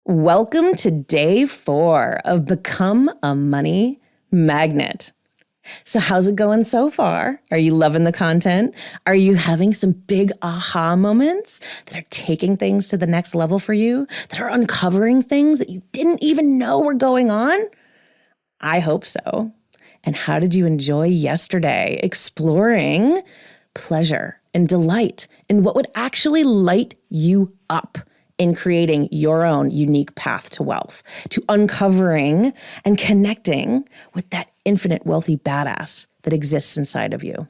Welcome to day 4 of Become a Money Magnet. So how's it going so far? Are you loving the content? Are you having some big aha moments that are taking things to the next level for you, that are uncovering things that you didn't even know were going on? I hope so. And how did you enjoy yesterday exploring pleasure and delight and what would actually light you up in creating your own unique path to wealth, to uncovering and connecting with that infinite wealthy badass that exists inside of you?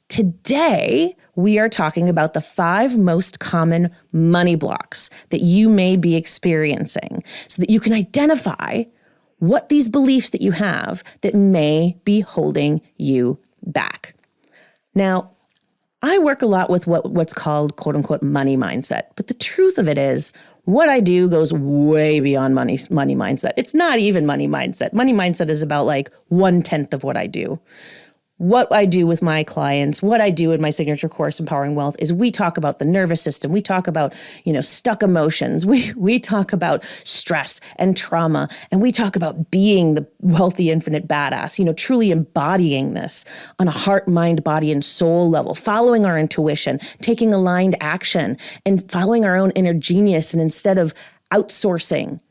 Today, we are talking about the 5 most common money blocks that you may be experiencing so that you can identify what these beliefs that you have that may be holding you back. Now, I work a lot with what's called quote unquote money mindset. But the truth of it is what I do goes way beyond money mindset. It's not even money mindset. Money mindset is about like 1/10 of what I do. What I do with my clients, what I do in my signature course, Empowering Wealth, is we talk about the nervous system. We talk about, stuck emotions. We talk about stress and trauma. And we talk about being the wealthy, infinite badass, truly embodying this on a heart, mind, body, and soul level, following our intuition, taking aligned action, and following our own inner genius. And instead of outsourcing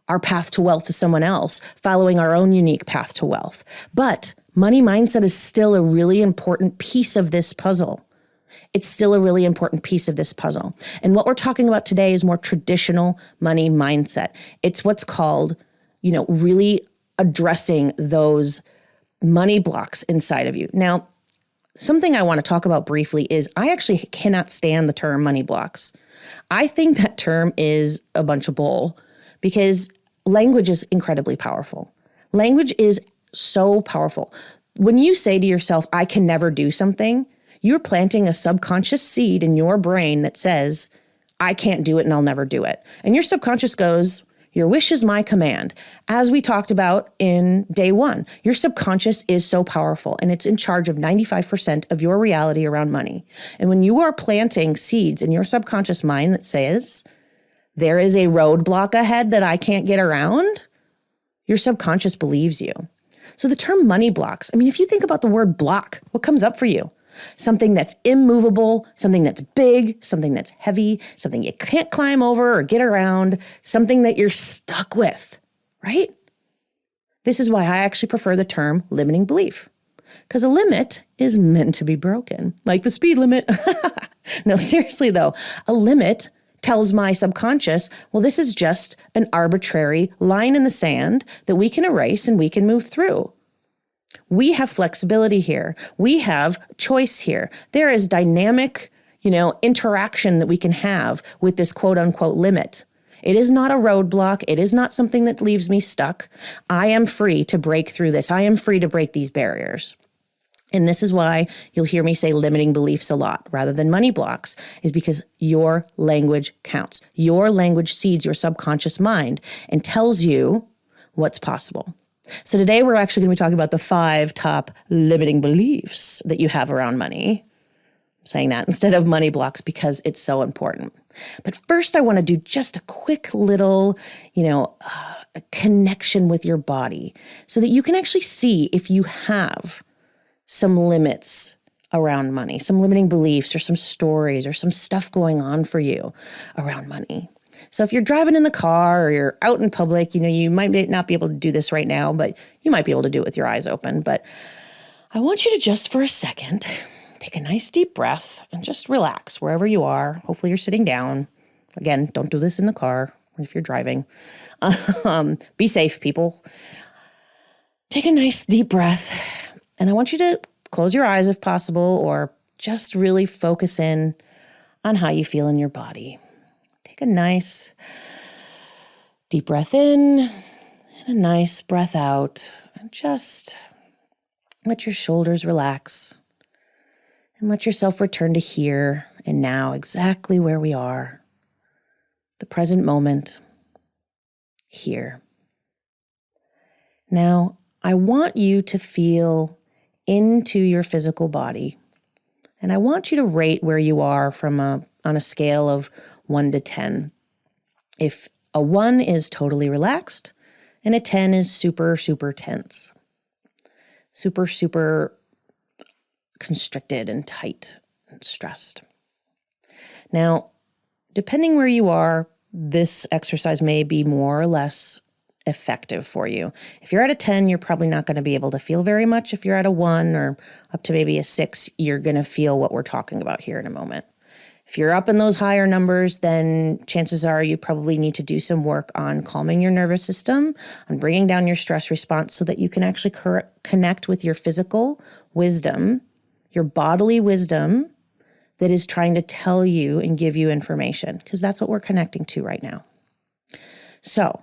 our path to wealth to someone else, following our own unique path to wealth. But money mindset is still a really important piece of this puzzle. It's still a really important piece of this puzzle. And what we're talking about today is more traditional money mindset. It's what's called, really addressing those money blocks inside of you. Now, something I want to talk about briefly is I actually cannot stand the term money blocks. I think that term is a bunch of bull because language is incredibly powerful. Language is so powerful. When you say to yourself, I can never do something, you're planting a subconscious seed in your brain that says, I can't do it and I'll never do it. And your subconscious goes, your wish is my command. As we talked about in day 1, your subconscious is so powerful and it's in charge of 95% of your reality around money. And when you are planting seeds in your subconscious mind that says, there is a roadblock ahead that I can't get around, your subconscious believes you. So the term money blocks, if you think about the word block, what comes up for you? Something that's immovable, something that's big, something that's heavy, something you can't climb over or get around, something that you're stuck with, right? This is why I actually prefer the term limiting belief, because a limit is meant to be broken, like the speed limit. No, seriously though, a limit tells my subconscious, well, this is just an arbitrary line in the sand that we can erase and we can move through. We have flexibility here. We have choice here. There is dynamic, interaction that we can have with this quote unquote limit. It is not a roadblock. It is not something that leaves me stuck. I am free to break through this. I am free to break these barriers. And this is why you'll hear me say limiting beliefs a lot rather than money blocks, is because your language counts. Your language seeds your subconscious mind and tells you what's possible. So today we're actually going to be talking about the 5 top limiting beliefs that you have around money. I'm saying that instead of money blocks because it's so important. But first I want to do just a quick little, a connection with your body so that you can actually see if you have some limits around money, some limiting beliefs or some stories or some stuff going on for you around money. So if you're driving in the car or you're out in public, you might not be able to do this right now, but you might be able to do it with your eyes open. But I want you to just for a second, take a nice deep breath and just relax wherever you are. Hopefully you're sitting down. Again, don't do this in the car or if you're driving. Be safe, people. Take a nice deep breath. And I want you to close your eyes if possible, or just really focus in on how you feel in your body. Take a nice deep breath in and a nice breath out. And just let your shoulders relax and let yourself return to here and now, exactly where we are, the present moment, here. Now, I want you to feel into your physical body. And I want you to rate where you are on a scale of 1 to 10. If A 1 is totally relaxed, and a 10 is super, super tense. Super, super constricted and tight and stressed. Now, depending where you are, this exercise may be more or less effective for you. If you're at a 10, you're probably not going to be able to feel very much. If you're at a 1 or up to maybe a 6, you're going to feel what we're talking about here in a moment. If you're up in those higher numbers, then chances are you probably need to do some work on calming your nervous system, on bringing down your stress response so that you can actually connect with your physical wisdom, your bodily wisdom that is trying to tell you and give you information, because that's what we're connecting to right now. So,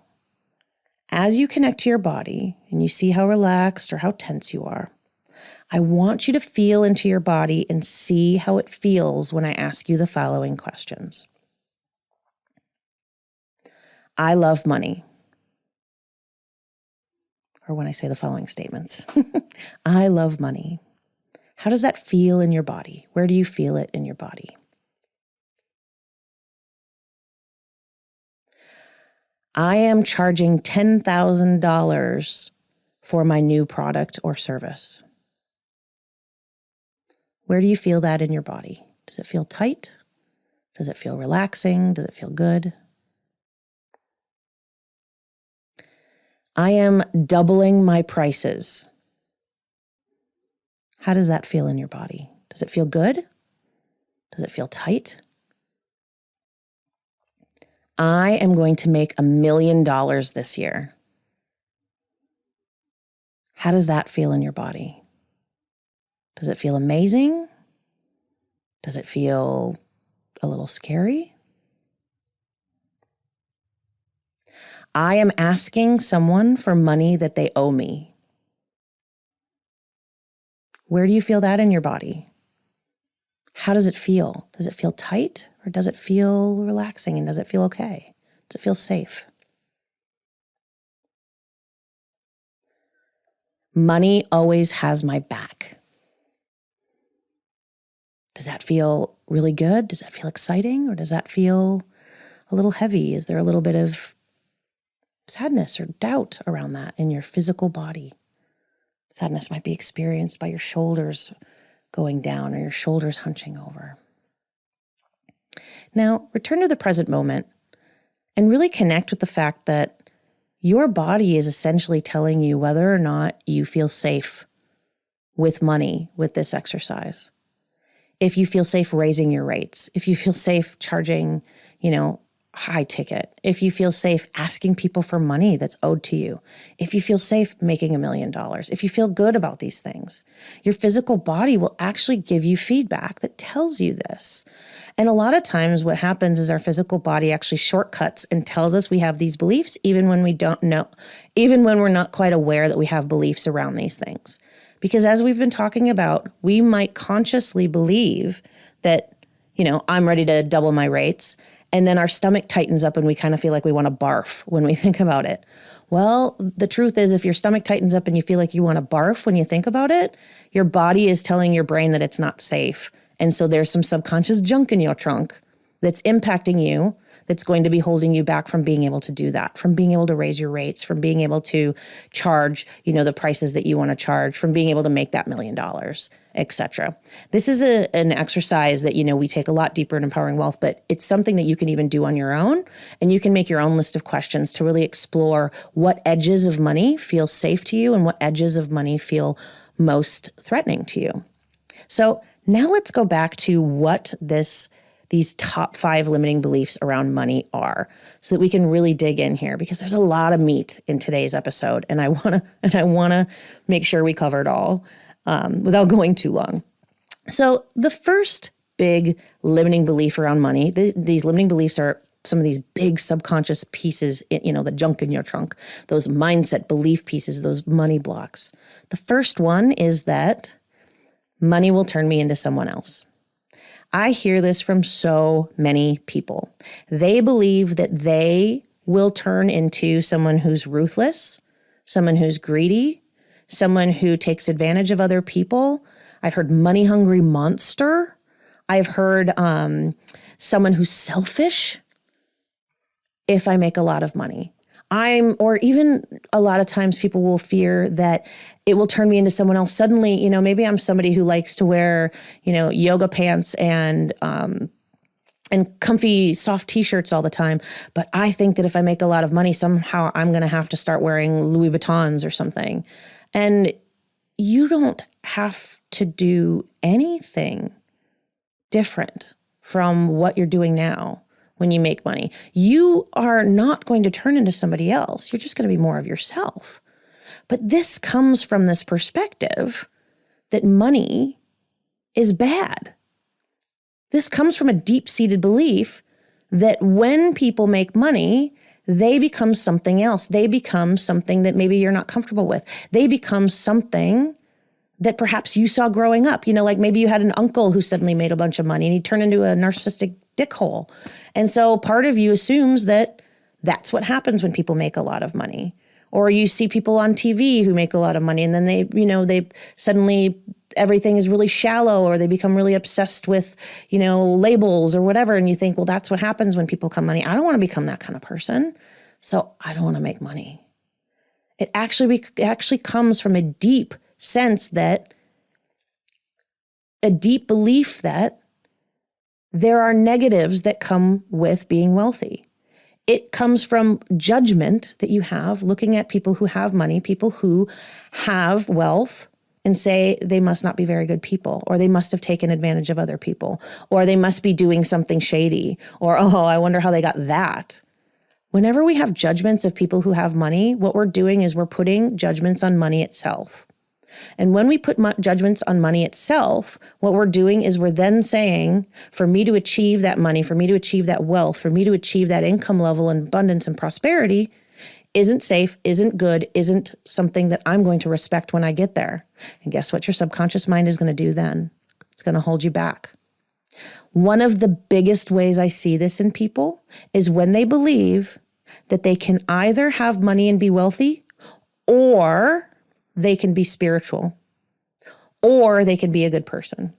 as you connect to your body and you see how relaxed or how tense you are, I want you to feel into your body and see how it feels when I ask you the following questions. I love money. Or when I say the following statements. I love money. How does that feel in your body? Where do you feel it in your body? I am charging $10,000 for my new product or service. Where do you feel that in your body? Does it feel tight? Does it feel relaxing? Does it feel good? I am doubling my prices. How does that feel in your body? Does it feel good? Does it feel tight? I am going to make $1 million this year. How does that feel in your body? Does it feel amazing? Does it feel a little scary? I am asking someone for money that they owe me. Where do you feel that in your body? How does it feel? Does it feel tight or does it feel relaxing and does it feel okay? Does it feel safe? Money always has my back. Does that feel really good? Does that feel exciting? Or does that feel a little heavy? Is there a little bit of sadness or doubt around that in your physical body? Sadness might be experienced by your shoulders going down or your shoulders hunching over. Now, return to the present moment and really connect with the fact that your body is essentially telling you whether or not you feel safe with money with this exercise. If you feel safe raising your rates, if you feel safe charging, high ticket, if you feel safe asking people for money that's owed to you, if you feel safe making $1 million, if you feel good about these things, your physical body will actually give you feedback that tells you this. And a lot of times what happens is our physical body actually shortcuts and tells us we have these beliefs, even when we don't know, even when we're not quite aware that we have beliefs around these things. Because as we've been talking about, we might consciously believe that, I'm ready to double my rates. And then our stomach tightens up and we kind of feel like we want to barf when we think about it. Well, the truth is if your stomach tightens up and you feel like you want to barf when you think about it, your body is telling your brain that it's not safe. And so there's some subconscious junk in your trunk that's impacting you, that's going to be holding you back from being able to do that, from being able to raise your rates, from being able to charge, the prices that you want to charge, from being able to make that $1 million, etc. This is an exercise that, we take a lot deeper in Empowering Wealth, but it's something that you can even do on your own. And you can make your own list of questions to really explore what edges of money feel safe to you and what edges of money feel most threatening to you. So now let's go back to what these top 5 limiting beliefs around money are, so that we can really dig in here, because there's a lot of meat in today's episode, and I wanna make sure we cover it all without going too long. So the first big limiting belief around money, these limiting beliefs are some of these big subconscious pieces, the junk in your trunk, those mindset belief pieces, those money blocks. The first one is that money will turn me into someone else. I hear this from so many people. They believe that they will turn into someone who's ruthless, someone who's greedy, someone who takes advantage of other people. I've heard money-hungry monster. I've heard someone who's selfish. if I make a lot of money. Or even a lot of times people will fear that it will turn me into someone else. Suddenly, maybe I'm somebody who likes to wear, yoga pants and comfy soft t-shirts all the time. But I think that if I make a lot of money, somehow I'm going to have to start wearing Louis Vuittons or something. And you don't have to do anything different from what you're doing now. When you make money, you are not going to turn into somebody else. You're just going to be more of yourself. But this comes from this perspective that money is bad. This comes from a deep-seated belief that when people make money, they become something else. They become something that maybe you're not comfortable with. They become something that perhaps you saw growing up. Like maybe you had an uncle who suddenly made a bunch of money and he turned into a narcissistic dickhole. And so part of you assumes that that's what happens when people make a lot of money. Or you see people on TV who make a lot of money and then they suddenly everything is really shallow, or they become really obsessed with, labels or whatever. And you think, well, that's what happens when people come money. I don't want to become that kind of person. So I don't want to make money. It actually comes from a deep sense that a deep belief that there are negatives that come with being wealthy. It comes from judgment that you have looking at people who have money, people who have wealth, and say they must not be very good people, or they must have taken advantage of other people, or they must be doing something shady, or, oh, I wonder how they got that. Whenever we have judgments of people who have money, what we're doing is we're putting judgments on money itself. And when we put judgments on money itself, what we're doing is we're then saying, for me to achieve that money, for me to achieve that wealth, for me to achieve that income level and abundance and prosperity isn't safe, isn't good, isn't something that I'm going to respect when I get there. And guess what your subconscious mind is going to do then? It's going to hold you back. One of the biggest ways I see this in people is when they believe that they can either have money and be wealthy, or they can be spiritual, or they can be a good person.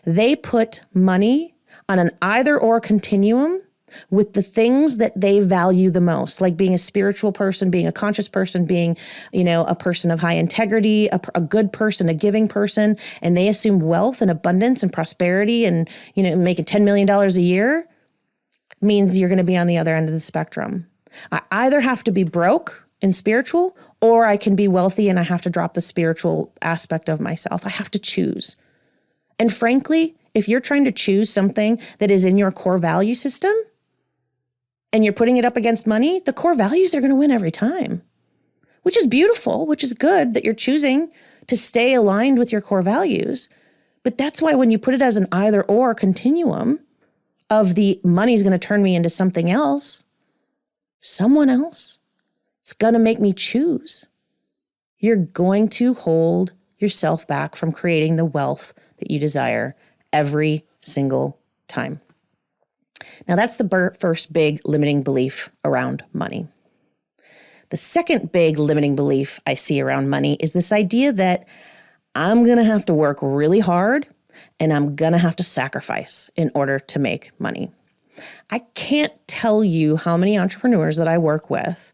They put money on an either or continuum with the things that they value the most, like being a spiritual person, being a conscious person, being, a person of high integrity, a good person, a giving person. And they assume wealth and abundance and prosperity and, making $10 million a year means you're going to be on the other end of the spectrum. I either have to be broke and spiritual, or I can be wealthy and I have to drop the spiritual aspect of myself. I have to choose. And frankly, if you're trying to choose something that is in your core value system and you're putting it up against money, the core values are going to win every time, which is beautiful, which is good that you're choosing to stay aligned with your core values. But that's why when you put it as an either or continuum of the money's going to turn me into something else, someone else, it's going to make me choose. You're going to hold yourself back from creating the wealth that you desire every single time. Now, that's the first big limiting belief around money. The second big limiting belief I see around money is this idea that I'm going to have to work really hard and I'm going to have to sacrifice in order to make money. I can't tell you how many entrepreneurs that I work with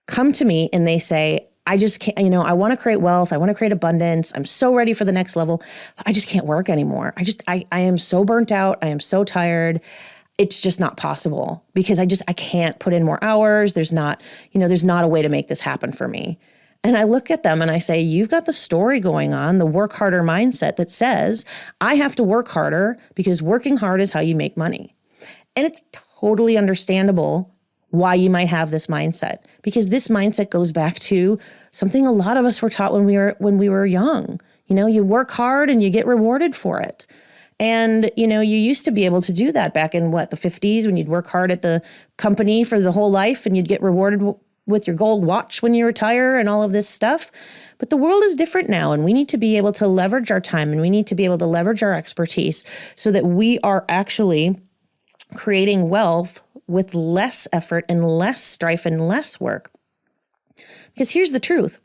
come to me and they say, I just can't, I want to create wealth. I want to create abundance. I'm so ready for the next level. I just can't work anymore. I am so burnt out. I am so tired. It's just not possible because I can't put in more hours. There's not a way to make this happen for me. And I look at them and I say, you've got the story going on, the work harder mindset that says, I have to work harder because working hard is how you make money. And it's totally understandable why you might have this mindset, because this mindset goes back to something a lot of us were taught when we were young. You work hard and you get rewarded for it. And, you used to be able to do that back in the 50s when you'd work hard at the company for the whole life and you'd get rewarded with your gold watch when you retire and all of this stuff. But the world is different now, and we need to be able to leverage our time and we need to be able to leverage our expertise so that we are actually creating wealth with less effort and less strife and less work. Because here's the truth.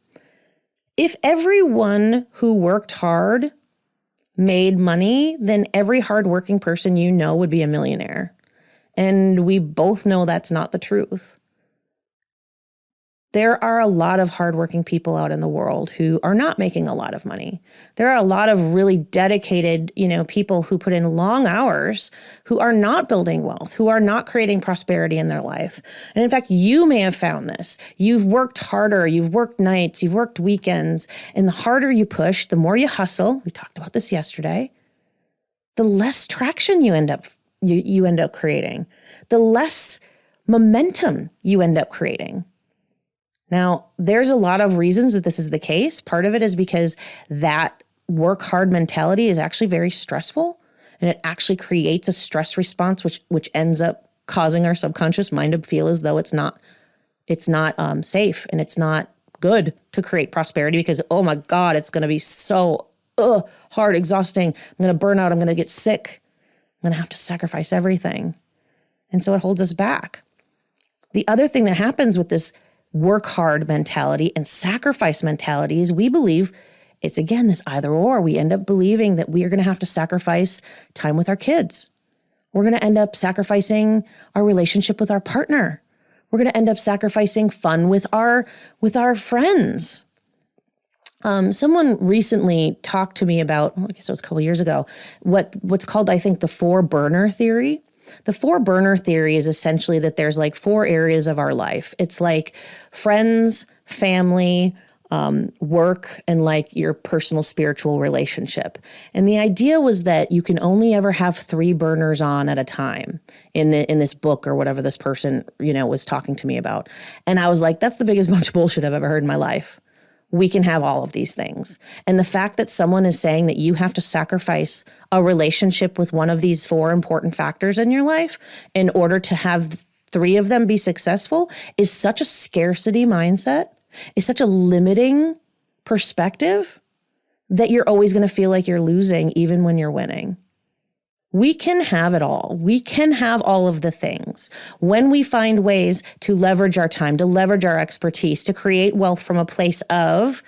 If everyone who worked hard made money, then every hardworking person would be a millionaire. And we both know that's not the truth. There are a lot of hardworking people out in the world who are not making a lot of money. There are a lot of really dedicated, people who put in long hours, who are not building wealth, who are not creating prosperity in their life. And in fact, you may have found this. You've worked harder, you've worked nights, you've worked weekends, and the harder you push, the more you hustle. We talked about this yesterday. The less traction you end up creating, the less momentum you end up creating. Now, there's a lot of reasons that this is the case. Part of it is because that work hard mentality is actually very stressful, and it actually creates a stress response, which ends up causing our subconscious mind to feel as though it's not safe and it's not good to create prosperity because, oh my God, it's going to be so hard, exhausting. I'm going to burn out. I'm going to get sick. I'm going to have to sacrifice everything. And so it holds us back. The other thing that happens with this work hard mentality and sacrifice mentality is we believe it's, again, this either or. We end up believing that we are going to have to sacrifice time with our kids. We're going to end up sacrificing our relationship with our partner. We're going to end up sacrificing fun with our friends. Someone recently talked to me about, I guess it was a couple years ago, what's called, I think, the 4-burner theory. The 4-burner theory is essentially that there's like 4 areas of our life. It's like friends, family, work, and like your personal spiritual relationship. And the idea was that you can only ever have 3 burners on at a time in this book or whatever this person, was talking to me about. And I was like, that's the biggest bunch of bullshit I've ever heard in my life. We can have all of these things. And the fact that someone is saying that you have to sacrifice a relationship with one of these 4 important factors in your life in order to have 3 of them be successful is such a scarcity mindset, is such a limiting perspective that you're always going to feel like you're losing even when you're winning. We can have it all. We can have all of the things when we find ways to leverage our time, to leverage our expertise, to create wealth from a place of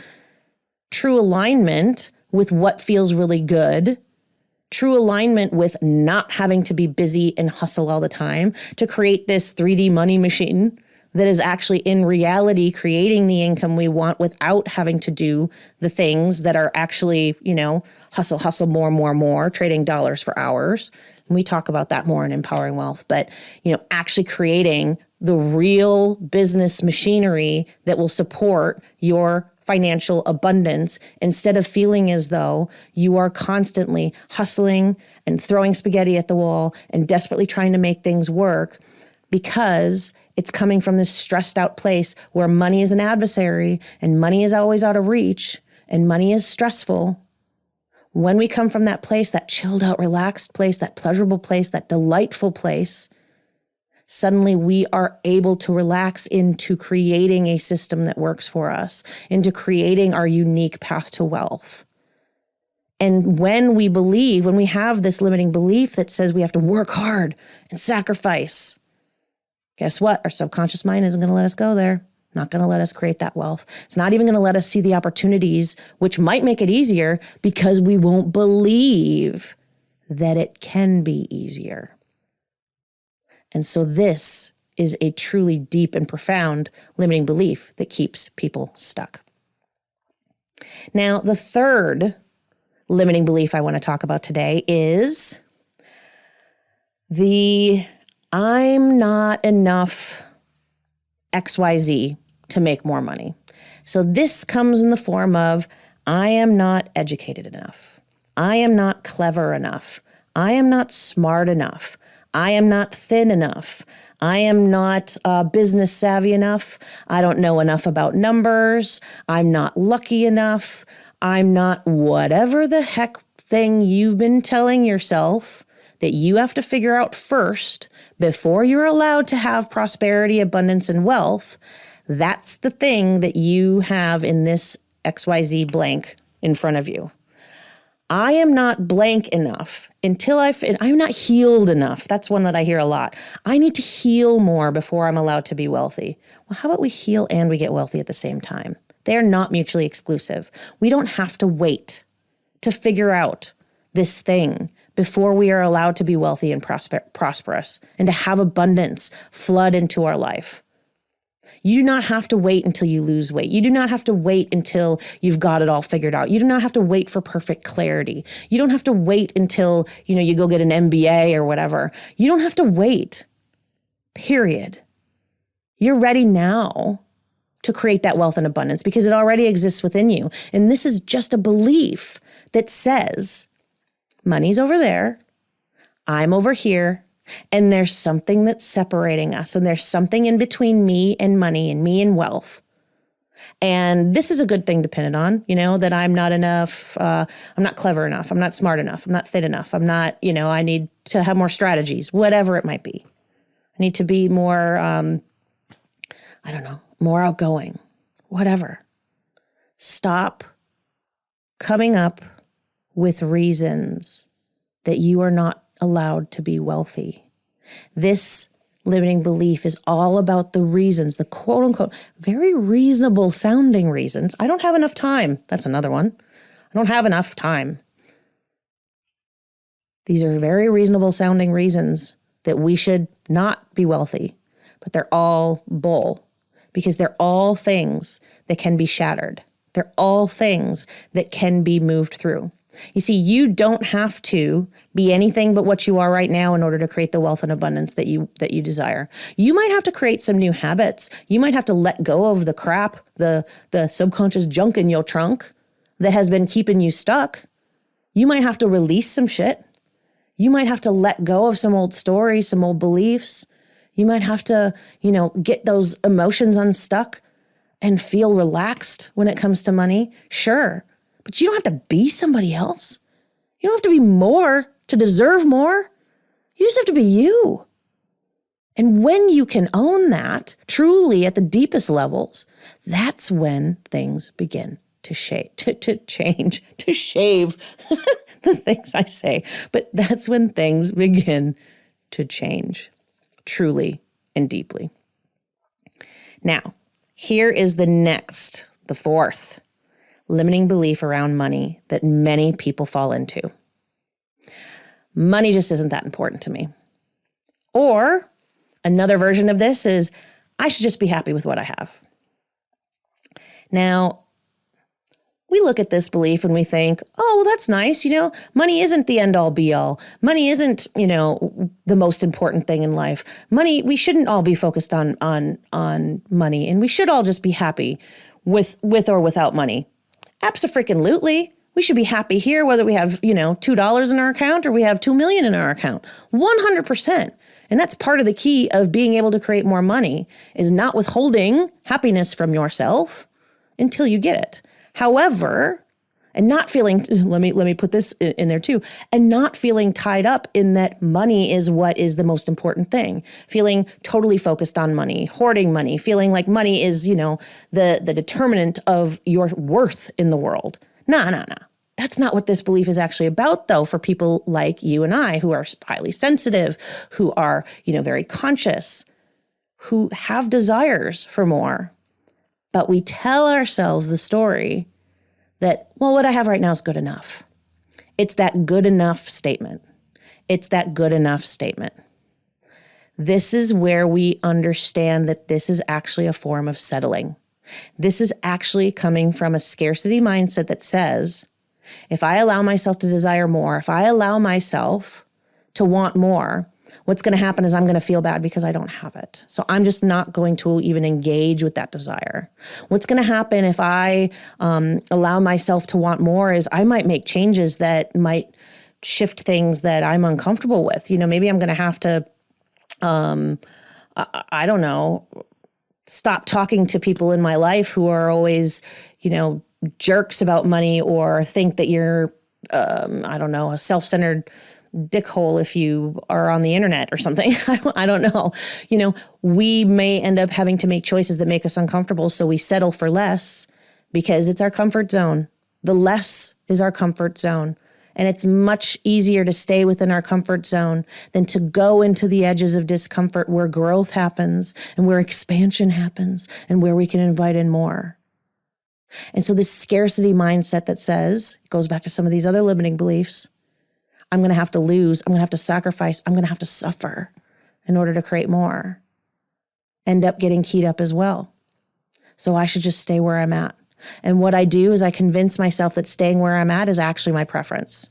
true alignment with what feels really good, true alignment with not having to be busy and hustle all the time, to create this 3D money machine that is actually in reality creating the income we want without having to do the things that are actually, hustle, more, trading dollars for hours. And we talk about that more in Empowering Wealth, but, actually creating the real business machinery that will support your financial abundance instead of feeling as though you are constantly hustling and throwing spaghetti at the wall and desperately trying to make things work because it's coming from this stressed out place where money is an adversary and money is always out of reach and money is stressful. When we come from that place, that chilled out, relaxed place, that pleasurable place, that delightful place, suddenly we are able to relax into creating a system that works for us, into creating our unique path to wealth. And when we have this limiting belief that says we have to work hard and sacrifice, guess what? Our subconscious mind isn't going to let us go there. Not going to let us create that wealth. It's not even going to let us see the opportunities, which might make it easier because we won't believe that it can be easier. And so this is a truly deep and profound limiting belief that keeps people stuck. Now, the third limiting belief I want to talk about today is the I'm not enough XYZ to make more money. So this comes in the form of I am not educated enough. I am not clever enough. I am not smart enough. I am not thin enough. I am not business savvy enough. I don't know enough about numbers. I'm not lucky enough. I'm not whatever the heck thing you've been telling yourself that you have to figure out first before you're allowed to have prosperity, abundance, and wealth. That's the thing that you have in this XYZ blank in front of you. I am not blank enough until I'm not healed enough. That's one that I hear a lot. I need to heal more before I'm allowed to be wealthy. Well, how about we heal and we get wealthy at the same time? They are not mutually exclusive. We don't have to wait to figure out this thing before we are allowed to be wealthy and prosperous and to have abundance flood into our life. You do not have to wait until you lose weight. You do not have to wait until you've got it all figured out. You do not have to wait for perfect clarity. You don't have to wait until, you go get an MBA or whatever. You don't have to wait, period. You're ready now to create that wealth and abundance because it already exists within you. And this is just a belief that says, money's over there, I'm over here, and there's something that's separating us, and there's something in between me and money and me and wealth. And this is a good thing to pin it on, that I'm not enough, I'm not clever enough, I'm not smart enough, I'm not fit enough, I'm not, I need to have more strategies, whatever it might be. I need to be more, more outgoing, whatever. Stop coming up with reasons that you are not allowed to be wealthy. This limiting belief is all about the reasons, the quote unquote, very reasonable sounding reasons. I don't have enough time. That's another one. I don't have enough time. These are very reasonable sounding reasons that we should not be wealthy, but they're all bull because they're all things that can be shattered. They're all things that can be moved through. You see, you don't have to be anything but what you are right now in order to create the wealth and abundance that you desire. You might have to create some new habits. You might have to let go of the crap, the subconscious junk in your trunk that has been keeping you stuck. You might have to release some shit. You might have to let go of some old stories, some old beliefs. You might have to, get those emotions unstuck and feel relaxed when it comes to money. Sure. But you don't have to be somebody else. You don't have to be more to deserve more. You just have to be you. And when you can own that truly at the deepest levels, that's when things begin to shave the things I say. But that's when things begin to change truly and deeply. Now, here is the fourth limiting belief around money that many people fall into. Money just isn't that important to me. Or another version of this is, I should just be happy with what I have. Now, we look at this belief and we think, oh, well, that's nice. Money isn't the end all be all. Money isn't, the most important thing in life. Money, we shouldn't all be focused on money, and we should all just be happy with or without money. Abso-freaking-lutely. We should be happy here, whether we have, $2 in our account or we have 2 million in our account. 100%. And that's part of the key of being able to create more money, is not withholding happiness from yourself until you get it. However, and not feeling, let me put this in there too, and not feeling tied up in that money is what is the most important thing. Feeling totally focused on money, hoarding money, feeling like money is, the determinant of your worth in the world. Nah. That's not what this belief is actually about, though, for people like you and I, who are highly sensitive, who are, very conscious, who have desires for more. But we tell ourselves the story that, well, what I have right now is good enough. It's that good enough statement. It's that good enough statement. This is where we understand that this is actually a form of settling. This is actually coming from a scarcity mindset that says, if I allow myself to desire more, if I allow myself to want more, what's going to happen is I'm going to feel bad because I don't have it. So I'm just not going to even engage with that desire. What's going to happen if I allow myself to want more is I might make changes that might shift things that I'm uncomfortable with. Maybe I'm going to have to, I don't know, stop talking to people in my life who are always, jerks about money, or think that you're, a self-centered dickhole if you are on the internet or something. I don't know. We may end up having to make choices that make us uncomfortable. So we settle for less because it's our comfort zone. The less is our comfort zone. And it's much easier to stay within our comfort zone than to go into the edges of discomfort where growth happens and where expansion happens and where we can invite in more. And so this scarcity mindset that says, it goes back to some of these other limiting beliefs, I'm going to have to lose. I'm going to have to sacrifice. I'm going to have to suffer in order to create more. End up getting keyed up as well. So I should just stay where I'm at. And what I do is I convince myself that staying where I'm at is actually my preference.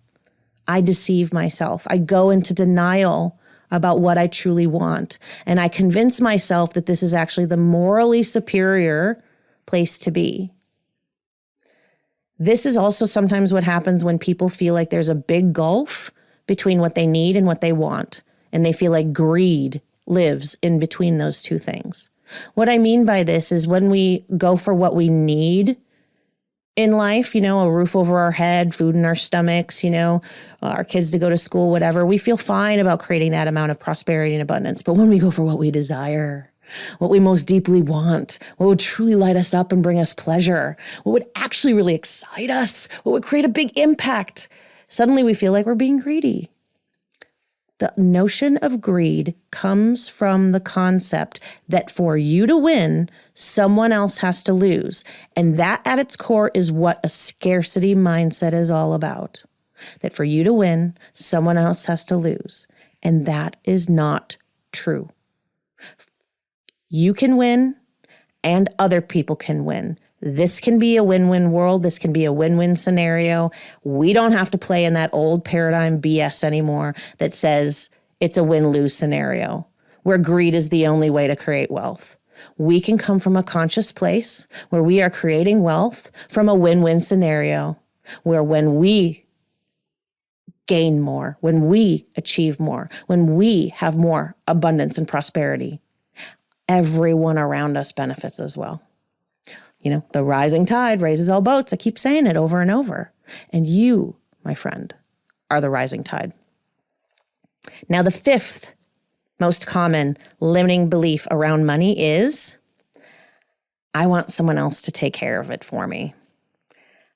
I deceive myself. I go into denial about what I truly want. And I convince myself that this is actually the morally superior place to be. This is also sometimes what happens when people feel like there's a big gulf between what they need and what they want. And they feel like greed lives in between those two things. What I mean by this is when we go for what we need in life, a roof over our head, food in our stomachs, our kids to go to school, whatever, we feel fine about creating that amount of prosperity and abundance. But when we go for what we desire, what we most deeply want, what would truly light us up and bring us pleasure, what would actually really excite us, what would create a big impact, suddenly we feel like we're being greedy. The notion of greed comes from the concept that for you to win, someone else has to lose. And that at its core is what a scarcity mindset is all about. That for you to win, someone else has to lose. And that is not true. You can win and other people can win. This can be a win-win world. This can be a win-win scenario. We don't have to play in that old paradigm BS anymore that says it's a win-lose scenario where greed is the only way to create wealth. We can come from a conscious place where we are creating wealth from a win-win scenario where when we gain more, when we achieve more, when we have more abundance and prosperity, everyone around us benefits as well. The rising tide raises all boats. I keep saying it over and over. And you, my friend, are the rising tide. Now, the fifth most common limiting belief around money is, I want someone else to take care of it for me.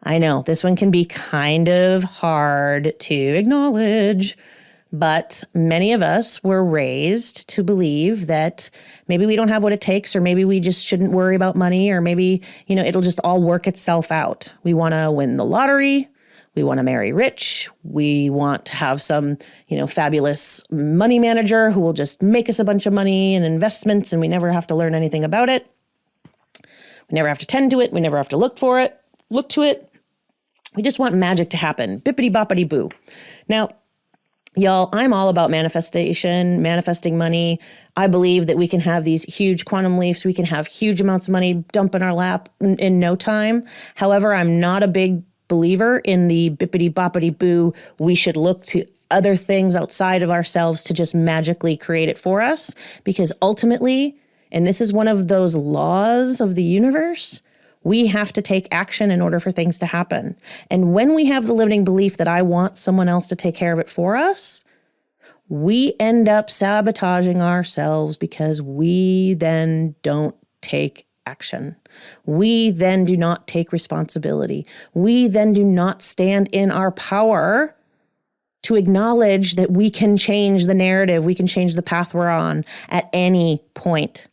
I know this one can be kind of hard to acknowledge, but many of us were raised to believe that maybe we don't have what it takes, or maybe we just shouldn't worry about money, or maybe, it'll just all work itself out. We want to win the lottery. We want to marry rich. We want to have some, fabulous money manager who will just make us a bunch of money and investments, and we never have to learn anything about it. We never have to tend to it. We never have to look to it. We just want magic to happen. Bippity boppity boo. Now, y'all, I'm all about manifestation, manifesting money. I believe that we can have these huge quantum leaps. We can have huge amounts of money dump in our lap in no time. However, I'm not a big believer in the bippity boppity boo. We should look to other things outside of ourselves to just magically create it for us. Because ultimately, and this is one of those laws of the universe, we have to take action in order for things to happen. And when we have the limiting belief that I want someone else to take care of it for us, we end up sabotaging ourselves because we then don't take action. We then do not take responsibility. We then do not stand in our power to acknowledge that we can change the narrative, we can change the path we're on at any point.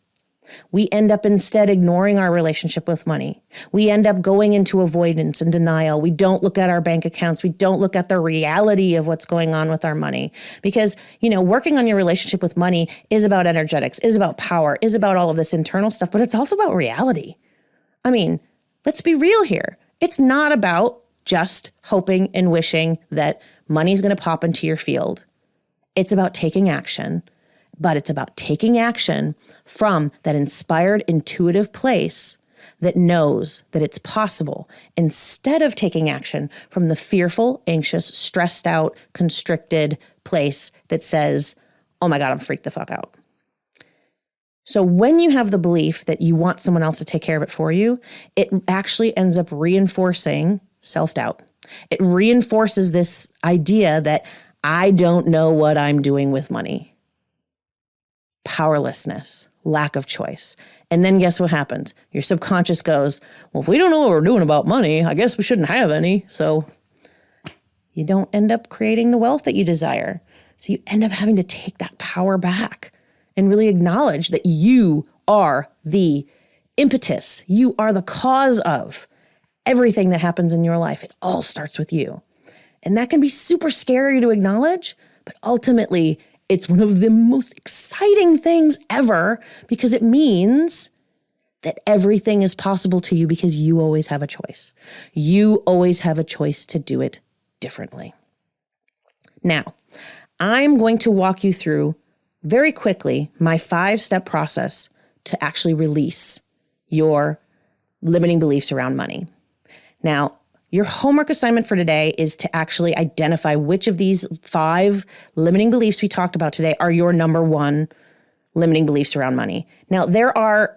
We end up instead ignoring our relationship with money. We end up going into avoidance and denial. We don't look at our bank accounts. We don't look at the reality of what's going on with our money. Because, working on your relationship with money is about energetics, is about power, is about all of this internal stuff, but it's also about reality. I mean, let's be real here. It's not about just hoping and wishing that money's going to pop into your field. It's about taking action. But it's about taking action from that inspired, intuitive place that knows that it's possible, instead of taking action from the fearful, anxious, stressed out, constricted place that says, oh my God, I'm freaked the fuck out. So when you have the belief that you want someone else to take care of it for you, it actually ends up reinforcing self-doubt. It reinforces this idea that I don't know what I'm doing with money. Powerlessness, lack of choice. And then guess what happens? Your subconscious goes, well, if we don't know what we're doing about money, I guess we shouldn't have any. So you don't end up creating the wealth that you desire. So you end up having to take that power back and really acknowledge that you are the impetus. You are the cause of everything that happens in your life. It all starts with you. And that can be super scary to acknowledge, but ultimately, it's one of the most exciting things ever because it means that everything is possible to you because you always have a choice. You always have a choice to do it differently. Now, I'm going to walk you through very quickly my 5-step process to actually release your limiting beliefs around money. Now, your homework assignment for today is to actually identify which of these 5 limiting beliefs we talked about today are your number 1 limiting beliefs around money. Now, there are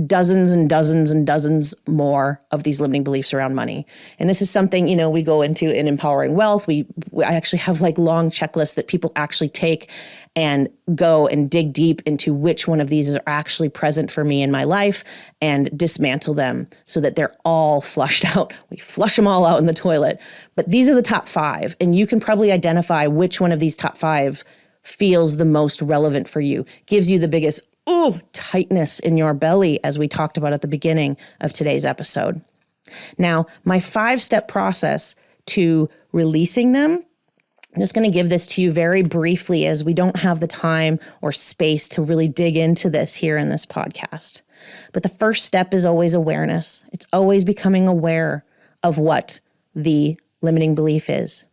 dozens and dozens and dozens more of these limiting beliefs around money. And this is something, we go into in Empowering Wealth. I actually have like long checklists that people actually take and go and dig deep into which one of these are actually present for me in my life and dismantle them so that they're all flushed out. We flush them all out in the toilet. But these are the top 5. And you can probably identify which one of these top 5 feels the most relevant for you, gives you the biggest tightness in your belly, as we talked about at the beginning of today's episode. Now, my 5-step process to releasing them, I'm just going to give this to you very briefly as we don't have the time or space to really dig into this here in this podcast. But the first step is always awareness. It's always becoming aware of what the limiting belief is.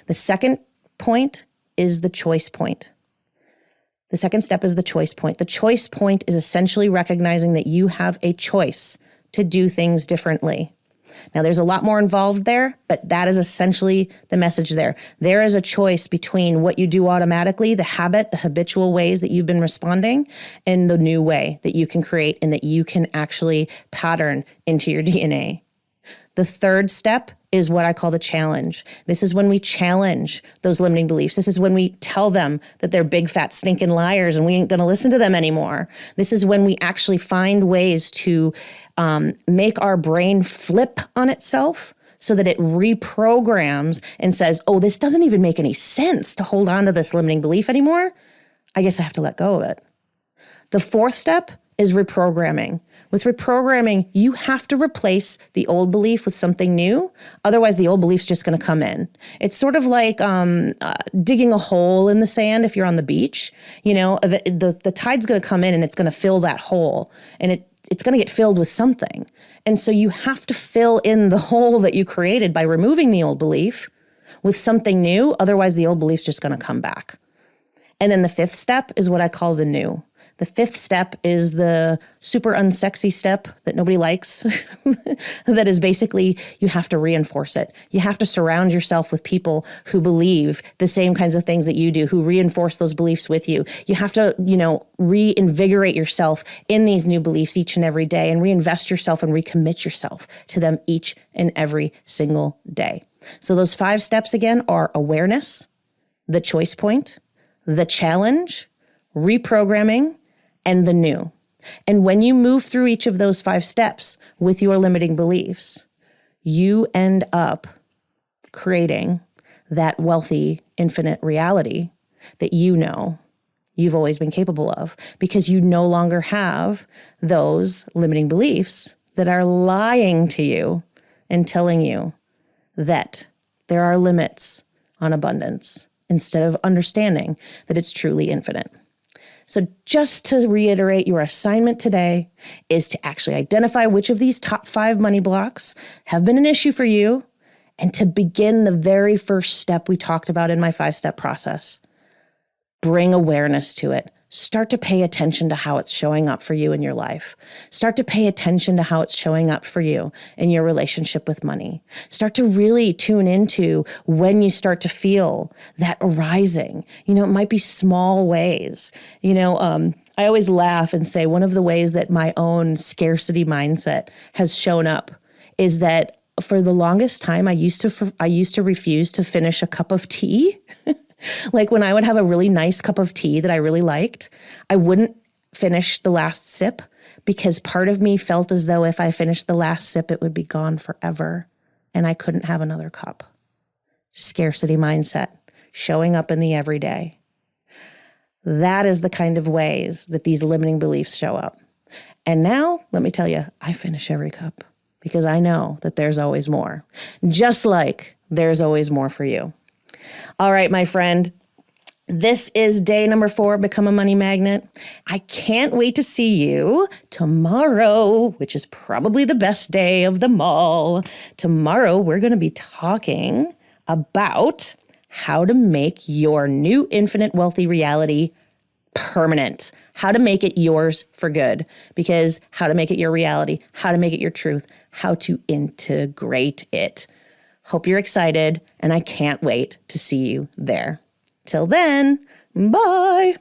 The second point is the choice point. The second step is the choice point. The choice point is essentially recognizing that you have a choice to do things differently. Now, there's a lot more involved there, but that is essentially the message there. There is a choice between what you do automatically, the habit, the habitual ways that you've been responding, and the new way that you can create and that you can actually pattern into your DNA. The third step is what I call the challenge. This is when we challenge those limiting beliefs. This is when we tell them that they're big, fat, stinking liars and we ain't going to listen to them anymore. This is when we actually find ways to make our brain flip on itself so that it reprograms and says, oh, this doesn't even make any sense to hold on to this limiting belief anymore. I guess I have to let go of it. The fourth step is reprogramming. With reprogramming, you have to replace the old belief with something new. Otherwise, the old belief's just going to come in. It's sort of like digging a hole in the sand if you're on the beach. The tide's going to come in and it's going to fill that hole. And it's going to get filled with something. And so you have to fill in the hole that you created by removing the old belief with something new. Otherwise, the old belief's just going to come back. And then the fifth step is what I call the new. The fifth step is the super unsexy step that nobody likes. That is basically, you have to reinforce it. You have to surround yourself with people who believe the same kinds of things that you do, who reinforce those beliefs with you. You have to, reinvigorate yourself in these new beliefs each and every day and reinvest yourself and recommit yourself to them each and every single day. So those 5 steps again are awareness, the choice point, the challenge, reprogramming, and the new. And when you move through each of those 5 steps with your limiting beliefs, you end up creating that wealthy, infinite reality that you've always been capable of, because you no longer have those limiting beliefs that are lying to you and telling you that there are limits on abundance, instead of understanding that it's truly infinite. So just to reiterate, your assignment today is to actually identify which of these top 5 money blocks have been an issue for you, and to begin the very first step we talked about in my 5-step process. Bring awareness to it. Start to pay attention to how it's showing up for you in your life. Start to pay attention to how it's showing up for you in your relationship with money. Start to really tune into when you start to feel that arising. It might be small ways. I always laugh and say one of the ways that my own scarcity mindset has shown up is that for the longest time, I used to refuse to finish a cup of tea. Like when I would have a really nice cup of tea that I really liked, I wouldn't finish the last sip because part of me felt as though if I finished the last sip, it would be gone forever and I couldn't have another cup. Scarcity mindset, showing up in the everyday. That is the kind of ways that these limiting beliefs show up. And now, let me tell you, I finish every cup because I know that there's always more, just like there's always more for you. All right, my friend. This is day number 4, Become a Money Magnet. I can't wait to see you tomorrow, which is probably the best day of them all. Tomorrow, we're going to be talking about how to make your new infinite wealthy reality permanent, how to make it yours for good, because how to make it your reality, how to make it your truth, how to integrate it. Hope you're excited, and I can't wait to see you there. Till then, bye.